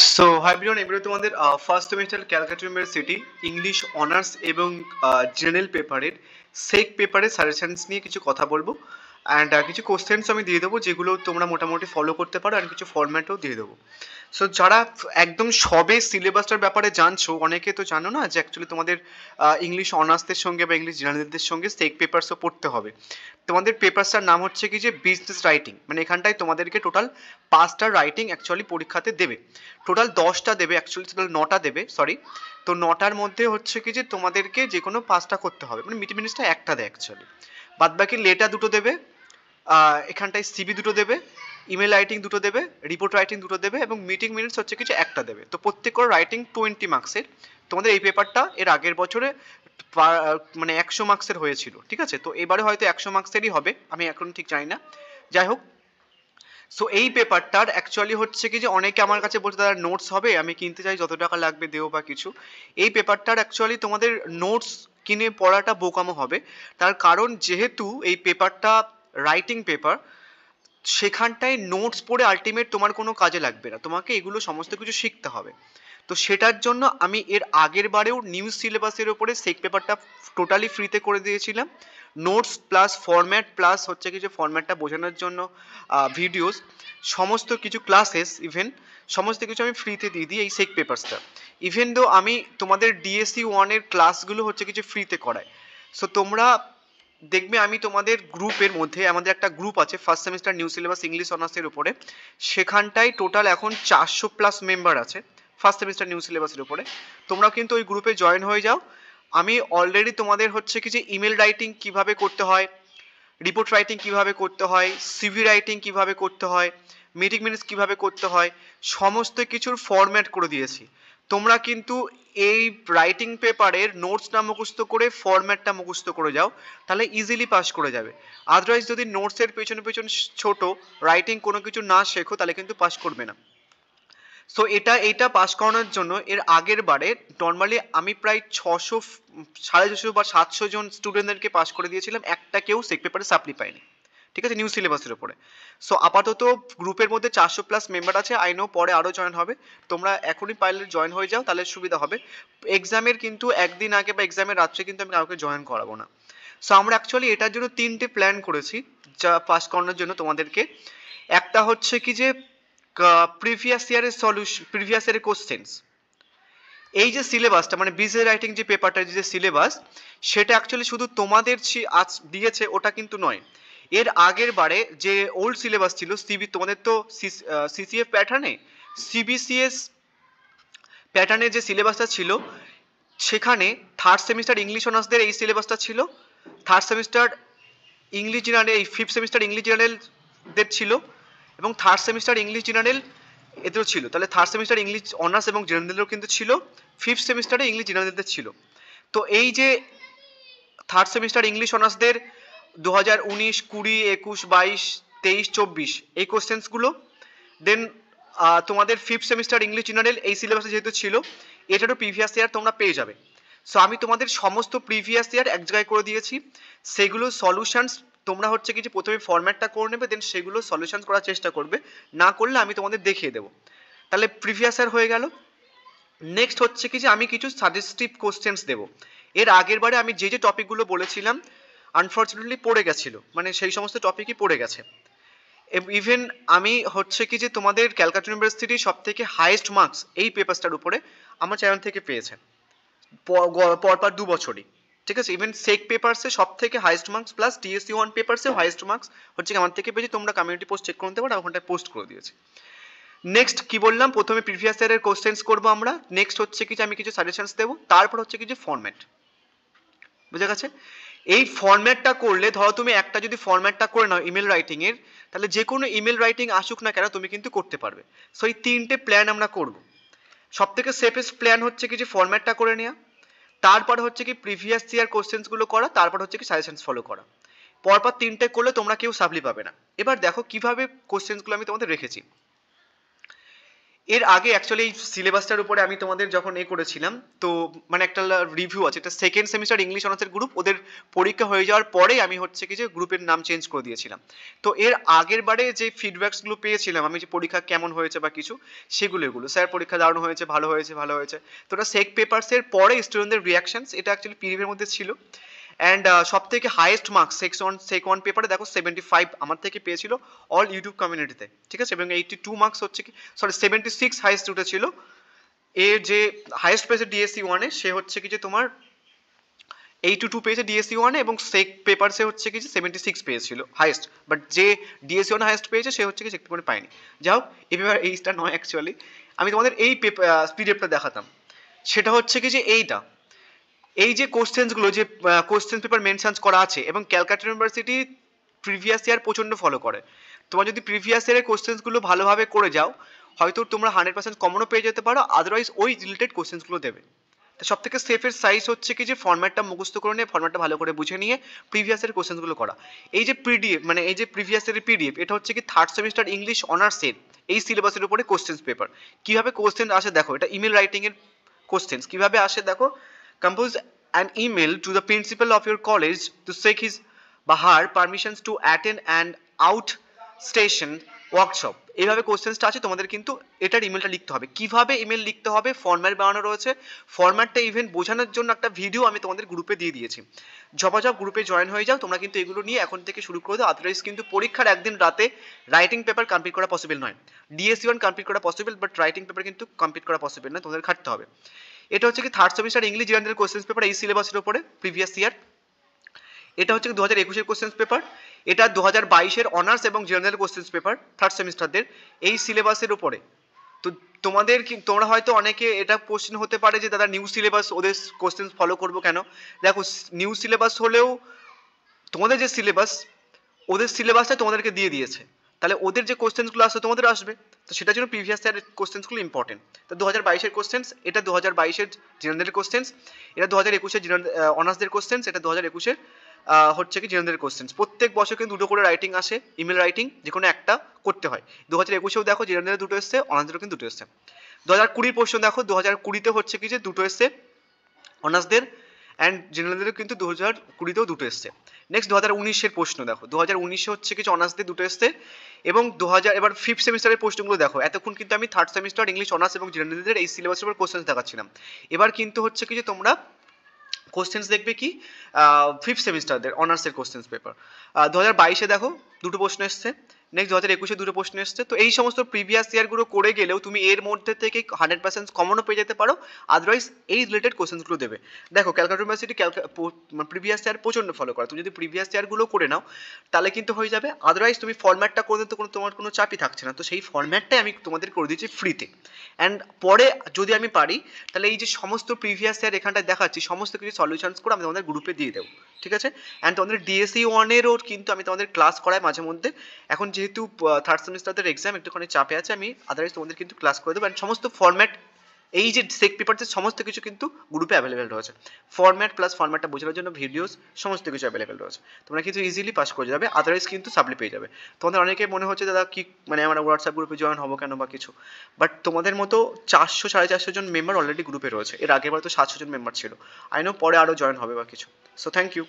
So hi everyone, এবারে তোমাদের first semester Calcutta university English honours এবং জেনারেল পেপারের সেক পেপারের সাজেশনস নিয়ে কিছু কথা বলবো অ্যান্ড কিছু কোশ্চেন্স আমি দিয়ে দেবো যেগুলো তোমরা মোটামুটি ফলো করতে পারো, আর কিছু ফরম্যাটও দিয়ে দেবো। সো যারা একদম সবে সিলেবাসটার ব্যাপারে জানছো, অনেকে তো জানো না যে অ্যাকচুয়ালি তোমাদের ইংলিশ অনার্সদের সঙ্গে বা ইংলিশ জেনারেলদের সঙ্গে সেক পেপারসও পড়তে হবে। তোমাদের পেপারসটার নাম হচ্ছে কি যে বিজনেস রাইটিং, মানে এখানটায় তোমাদেরকে টোটাল 5টা রাইটিং অ্যাকচুয়ালি পরীক্ষাতে দেবে। টোটাল 10টা দেবে, অ্যাকচুয়ালি টোটাল 9টা দেবে, সরি। তো 9টার মধ্যে হচ্ছে কি যে তোমাদেরকে যে কোনো 5টা করতে হবে, মানে মিনিমামটা একটা দেয় অ্যাকচুয়ালি। বাদ বাকি লেটার দুটো দেবে, এখানটায় সিবি দুটো দেবে, ইমেল রাইটিং দুটো দেবে, রিপোর্ট রাইটিং দুটো দেবে, এবং মিটিং মিনিটস হচ্ছে কিছু একটা দেবে। তো প্রত্যেক রাইটিং 20 মার্কসের। তোমাদের এই পেপারটা এর আগের বছরে মানে 100 মার্কসের হয়েছিল, ঠিক আছে? তো এবারে হয়তো 100 মার্কসেরই হবে, আমি এখন ঠিক জানি না। যাই হোক, সো এই পেপারটার অ্যাকচুয়ালি হচ্ছে কি যে অনেকে আমার কাছে বলছে দাদা নোটস হবে, আমি কিনতে চাই, যত টাকা লাগবে দেও বা কিছু। এই পেপারটার অ্যাকচুয়ালি তোমাদের নোটস কিনে পড়াটা বোকামো হবে। তার কারণ যেহেতু এই পেপারটা রাইটিং পেপার, সেখানটায় নোটস পড়ে আলটিমেট তোমার কোনো কাজে লাগবে না, তোমাকে এগুলো সমস্ত কিছু শিখতে হবে। তো সেটার জন্য আমি এর আগের বারেও নিউ সিলেবাসের ওপরে সেক পেপারটা টোটালি ফ্রিতে করে দিয়েছিলাম। নোটস প্লাস ফরম্যাট প্লাস হচ্ছে কি যে ফরম্যাটটা বোঝানোর জন্য ভিডিওস, সমস্ত কিছু ক্লাসেস, ইভেন সমস্ত কিছু আমি ফ্রিতে দিয়ে দিই এই সেক পেপারসটা। ইভেন দো আমি তোমাদের ডিএসসি 1-এর ক্লাসগুলো হচ্ছে কিছু ফ্রিতে করাই। সো তোমরা দেখবে আমি তোমাদের গ্রুপের মধ্যে, আমাদের একটা গ্রুপ আছে first semester new syllabus English অনার্সের উপরে, সেখানটায় টোটাল এখন 400+ মেম্বার আছে ফার্স্ট সেমিস্টার নিউ সিলেবাসের উপরে। তোমরা কিন্তু ওই গ্রুপে জয়েন হয়ে যাও। আমি অলরেডি তোমাদের হচ্ছে কি যে ইমেল রাইটিং কিভাবে করতে হয়, রিপোর্ট রাইটিং কিভাবে করতে হয়, সিভি রাইটিং কিভাবে করতে হয়, মিটিং মিনিটস কিভাবে করতে হয়, সমস্ত কিছুর ফরম্যাট করে দিয়েছি। তোমরা কিন্তু এই রাইটিং পেপারের নোটসটা মুখস্থ করে ফরম্যাটটা মুখস্থ করে যাও, তাহলে ইজিলি পাস করে যাবে। আদারওয়াইজ যদি নোটসের পেছনে পেছনে ছোট রাইটিং কোনো কিছু না শেখো, তাহলে কিন্তু পাস করবে না। সো এইটা পাস করানোর জন্য এর আগের বারে নর্মালি আমি প্রায় 600, 650 বা 700 জন স্টুডেন্টদেরকে পাস করে দিয়েছিলাম, একটা কেউ সেক পেপারে সাপ্লি পায়নি, ঠিক আছে, নিউ সিলেবাসের উপরে। সো আপাতত গ্রুপের মধ্যে 400+ মেম্বার আছে, আই নো পরে আরও জয়েন হবে। তোমরা এখনই পাইলে জয়েন হয়ে যাও, তাহলে সুবিধা হবে। এক্সামের কিন্তু একদিন আগে বা এক্সামের রাত্রে কিন্তু আমি কাউকে জয়েন করাবো না। সো আমরা অ্যাকচুয়ালি এটার জন্য 3টে প্ল্যান করেছি যা পাস করানোর জন্য তোমাদেরকে। একটা হচ্ছে কি যে প্রিভিয়াস ইয়ারের সলিউশন, প্রিভিয়াস ইয়ারের কোশ্চেন্স। এই যে সিলেবাসটা, মানে বিজনেস রাইটিং যে পেপারটা, যে সিলেবাস, সেটা অ্যাকচুয়ালি শুধু তোমাদের আজ দিয়েছে ওটা কিন্তু নয়। এর আগের বারে যে ওল্ড সিলেবাস ছিল সিবি, তোমাদের তো সিসিএফ প্যাটার্নে, সিবিসিএস প্যাটার্নে যে সিলেবাসটা ছিল, সেখানে থার্ড সেমিস্টার ইংলিশ অনার্সদের এই সিলেবাসটা ছিল, থার্ড সেমিস্টার ইংলিশ জেনারেল, এই ফিফথ সেমিস্টার ইংলিশ জেনারেলদের ছিল, এবং থার্ড সেমিস্টার ইংলিশ জেনারেল এদেরও ছিল। তাহলে থার্ড সেমিস্টার ইংলিশ অনার্স এবং জেনারেলেরও কিন্তু ছিল, ফিফথ সেমিস্টারে ইংলিশ জেনারেলদের ছিল। তো এই যে থার্ড সেমিস্টার ইংলিশ অনার্সদের 2019, 20, 21, 22, 23, 24 এই কোশ্চেন্সগুলো, দেন তোমাদের ফিফথ সেমিস্টার ইংলিশ জেনারেল এই সিলেবাসে যেহেতু ছিল, এটারও প্রিভিয়াস ইয়ার তোমরা পেয়ে যাবে। সো আমি তোমাদের সমস্ত প্রিভিয়াস ইয়ার এক জায়গায় করে দিয়েছি, সেগুলো সলিউশনস তোমরা হচ্ছে কি যে প্রথমে ফরম্যাটটা করে নেবে, দেন সেগুলো সলিউশন করার চেষ্টা করবে, না করলে আমি তোমাদের দেখিয়ে দেবো। তাহলে প্রিভিয়াস ইয়ার হয়ে গেল। নেক্সট হচ্ছে কি যে আমি কিছু সাজেস্টিভ কোশ্চেন্স দেবো। এর আগের বারে আমি যে যে টপিকগুলো বলেছিলাম আনফর্চুনেটলি পড়ে গেছিলো, মানে সেই সমস্ত টপিকই পড়ে গেছে। ইভেন আমি হচ্ছে কি যে তোমাদের ক্যালকাটা ইউনিভার্সিটির সব থেকে হাইয়েস্ট মার্কস এই পেপারসটার উপরে আমার চ্যানেল থেকে পেয়েছে পরপর 2 বছরই, ঠিক আছে। ইভেন সেক পেপারসে সব থেকে হাইয়েস্ট মার্কস প্লাস ডিএসসি 1 পেপারসেও হাইয়েস্ট মার্কস হচ্ছে আমার থেকে পেয়েছি। তোমরা কমিউনিটি পোস্ট চেক করে নিতে পারো, ওখানটায় পোস্ট করে দিয়েছি। নেক্সট কি বললাম, প্রথমে প্রিভিয়াস ইয়ারের কোশ্চেন্স করবো আমরা, নেক্সট হচ্ছে কি যে আমি কিছু সাজেশনস দেবো, তারপর হচ্ছে কি যে ফরম্যাট, বুঝে গেছে? এই ফরম্যাটটা করলে, ধরো তুমি একটা যদি ফরম্যাটটা করে নাও ইমেল রাইটিং এর, তাহলে যে কোনো ইমেল রাইটিং আসুক না কেন তুমি কিন্তু করতে পারবে। সো এই 3টে প্ল্যান আমরা করব। সব থেকে সেফেস্ট প্ল্যান হচ্ছে কি যে ফরম্যাটটা করে নেওয়া, তারপরে হচ্ছে কি প্রিভিয়াস ইয়ার কোশ্চেন্সগুলো করা, তারপর হচ্ছে কি সাজেশনস ফলো করা। পরপর 3টে করলে তোমরা কেউ সাপ্লি পাবে না। এবার দেখো কিভাবে কোশ্চেন্সগুলো আমি তোমাদের রেখেছি। এর আগে অ্যাকচুয়ালি এই সিলেবাসটার উপরে আমি তোমাদের যখন করেছিলাম, তো মানে একটা রিভিউ আছে, একটা সেকেন্ড সেমিস্টার ইংলিশ অনার্সের গ্রুপ, ওদের পরীক্ষা হয়ে যাওয়ার পরে আমি হচ্ছে কি যে গ্রুপের নাম চেঞ্জ করে দিয়েছিলাম। তো এর আগের বারে যে ফিডব্যাকসগুলো পেয়েছিলাম আমি, যে পরীক্ষা কেমন হয়েছে বা কিছু, সেগুলো স্যার পরীক্ষা দারুণ হয়েছে, ভালো হয়েছে, ভালো হয়েছে। তো ওটা সেক পেপারসের পরে স্টুডেন্টদের রিয়াকশনস, এটা অ্যাকচুয়ালি পিডিএফের মধ্যে ছিল। অ্যান্ড সব থেকে হাইয়েস্ট মার্কস সেক ওয়ান পেপারে দেখো 75 আমার থেকে পেয়েছিল অল ইউটিউব কমিউনিটিতে, ঠিক আছে, এবং 82 মার্কস হচ্ছে কি, সরি 76 হাইয়েস্ট উঠেছিল। এর যে হাইয়েস্ট পেয়েছে ডিএসসি ওয়ানে, সে হচ্ছে কি যে তোমার 82 পেয়েছে ডিএসসি ওয়ানে, এবং সেক পেপারসে হচ্ছে কি যে 76 পেয়েছিল হাইয়েস্ট। বাট যে ডিএসসি ওয়ানে হাইয়েস্ট পেয়েছে সে হচ্ছে কি সেক পেপারে পায়নি। যাই হোক, এই পেপার এইটা নয় অ্যাকচুয়ালি, আমি তোমাদের এই পিডিএফটা দেখাতাম। সেটা হচ্ছে কি যে এই যে কোশ্চেন্সগুলো, যে কোশ্চেন পেপার মেনশনস করা আছে, এবং ক্যালকাটা ইউনিভার্সিটি প্রিভিয়াস ইয়ার প্রচণ্ড ফলো করে। তোমার যদি প্রিভিয়াস ইয়ারের কোশ্চেন্সগুলো ভালোভাবে করে যাও, হয়তো তোমরা 100% কমনও পেয়ে যেতে পারো, আদারওয়াইজ ওই রিলেটেড কোশ্চেন্সগুলো দেবে। তো সব থেকে সেফের সাইজ হচ্ছে কি যে ফরম্যাটটা মুখস্থ করে নিয়ে, ফরম্যাটটা ভালো করে বুঝে নিয়ে প্রিভিয়াস ইয়ারের কোশ্চেন্সগুলো করা। এই যে পিডিএফ, মানে এই যে প্রিভিয়াস ইয়ারের পিডিএফ, এটা হচ্ছে কি থার্ড সেমিস্টার ইংলিশ অনার্সের এই সিলেবাসের উপরে কোশ্চেন্স পেপার। কীভাবে কোশ্চেন আসে দেখো, এটা ইমেল রাইটিংয়ের কোশ্চেন্স কীভাবে আসে দেখো। Compose an email to the principal of your college to seek his বা her permissions to attend an outstation workshop। এইভাবে কোশ্চেন্সটা আছে, তোমাদের কিন্তু এটার ইমেলটা লিখতে হবে। কিভাবে ইমেল লিখতে হবে, ফরম্যাট বানানো রয়েছে। ফরম্যাটটা ইভেন বোঝানোর জন্য একটা ভিডিও আমি তোমাদের গ্রুপে দিয়ে দিয়েছি। ঝপাঝপ গ্রুপে জয়েন হয়ে যাও, তোমরা কিন্তু এগুলো নিয়ে এখন থেকে শুরু করে দাও, আদারওয়াইজ কিন্তু পরীক্ষার একদিন রাতে রাইটিং পেপার কমপ্লিট করা পসিবল নয়। ডিএসসি ওয়ান কমপ্লিট করা পসিবল, বাট রাইটিং পেপার কিন্তু কমপ্লিট করা পসিবল না, তোমাদের খাটতে হবে। এটা হচ্ছে কি third semester English general questions paper এই সিলেবাসের উপরে প্রিভিয়াস ইয়ার। এটা হচ্ছে 2021-এর কোশ্চেন্স পেপার। এটা 2022-এর অনার্স এবং জেনারেল কোশ্চেন্স পেপার থার্ড সেমিস্টারদের এই সিলেবাসের উপরে। তো তোমাদের কি, তোমরা হয়তো অনেকে এটা কোশ্চেন হতে পারে যে দাদা নিউ সিলেবাস, ওদের কোশ্চেন ফলো করবো কেন? দেখো, নিউ সিলেবাস হলেও তোমাদের যে সিলেবাস, ওদের সিলেবাসটা তোমাদেরকে দিয়ে দিয়েছে, তাহলে ওদের যে কোশ্চেন্সগুলো আসবে তোমাদের আসবে। তো সেটার জন্য প্রিভিয়াস ইয়ারের কোশ্চেন্সগুলো ইম্পর্টেন্ট। তো 2022-এর কোশ্চেন্স, এটা 2022-এর জেনারেল কোশ্চেন্স, এটা 2021-এর জেনারেল অনার্সদের কোশ্চেন্স, এটা 2021-এর হচ্ছে কি জেনারেল কোশ্চেন্স। প্রত্যেক বছর কিন্তু দুটো করে রাইটিং আসে, ইমেল রাইটিং, যে কোনো একটা করতে হয়। 2021-এও দেখো জেনারেলের দুটো এসছে, অনার্সদেরও কিন্তু দুটো এসছে। 2020 প্রশ্ন দেখো, 2020-তে হচ্ছে কি যে দুটো এসছে অনার্সদের, অ্যান্ড জেনারেলদেরও কিন্তু 2020-তেও দুটো এসছে। নেক্সট 2019-এর প্রশ্ন দেখো, 2019-এ হচ্ছে কিছু অনার্সদের দুটো এসছে, এবং এবার ফিফথ সেমিস্টারের প্রশ্নগুলো দেখো। এতক্ষণ কিন্তু আমি থার্ড সেমিস্টার ইংলিশ অনার্স এবং জেনারেলদের এই সিলেবাসের উপর কোশ্চেন্স দেখাচ্ছিলাম। এবার কিন্তু হচ্ছে কি যে তোমরা কোশ্চেন্স দেখবে কি ফিফথ সেমিস্টারদের অনার্সের কোশ্চেন্স পেপার। 2022-এ দেখো দুটো প্রশ্ন এসছে, নেক্সট 2021-এ দুটো প্রশ্ন এসছে। তো এই সমস্ত প্রিভিয়াস ইয়ারগুলো করে গেলেও তুমি এর মধ্যে থেকে 100% কমনও পেয়ে যেতে পারো, আদারওয়াইজ এই রিলেটেড কোশ্চেন্সগুলো দেবে। দেখো ক্যালকাটা ইউনিভার্সিটি প্রিভিয়াস ইয়ার প্রচণ্ড ফলো করে, তুমি যদি প্রিভিয়াস ইয়ারগুলো করে নাও তাহলে কিন্তু হয়ে যাবে। আদারওয়াইজ তুমি ফরম্যাটটা করে দিতে তোমার কোনো চাপই থাকছে না। তো সেই ফরম্যাটটাই আমি তোমাদের করে দিচ্ছি ফ্রিতে। অ্যান্ড পরে যদি আমি পারি, তাহলে এই যে সমস্ত প্রিভিয়াস ইয়ার এখানটায় দেখাচ্ছি, সমস্ত কিছু সলিউশনস করে আমি তোমাদের গ্রুপে দিয়ে দেবো, ঠিক আছে। অ্যান্ড তোমাদের ডিএসসি ওয়ানেরও কিন্তু আমি তোমাদের ক্লাস করাই মাঝে মধ্যে। এখন যেহেতু থার্ড সেমিস্টারদের এক্সাম একটুখানি চাপে আছে, আমি আদারওয়াইজ তোমাদের কিন্তু ক্লাস করে দেবো। অ্যান্ড সমস্ত ফরম্যাট, এই যে সেক পেপারসের সমস্ত কিছু কিন্তু গ্রুপে অ্যাভেলেবেল রয়েছে। ফরম্যাট প্লাস ফরম্যাটটা বোঝানোর জন্য ভিডিওস সমস্ত কিছু অ্যাভেলেবেল রয়েছে, তোমরা কিন্তু ইজিলি পাস করে যাবে, আদারওয়াইজ কিন্তু সাপ্লি পেয়ে যাবে। তোমাদের অনেকে মনে হচ্ছে দাদা কি, মানে আমরা হোয়াটসঅ্যাপ গ্রুপে জয়েন হবো কেন বা কিছু, বাট তোমাদের মতো 400-450 জন মেম্বার অলরেডি গ্রুপে রয়েছে। এর আগেবার তো 700 জন মেম্বার ছিল, আই নো পরে আরও জয়েন হবে বা কিছু। So thank you.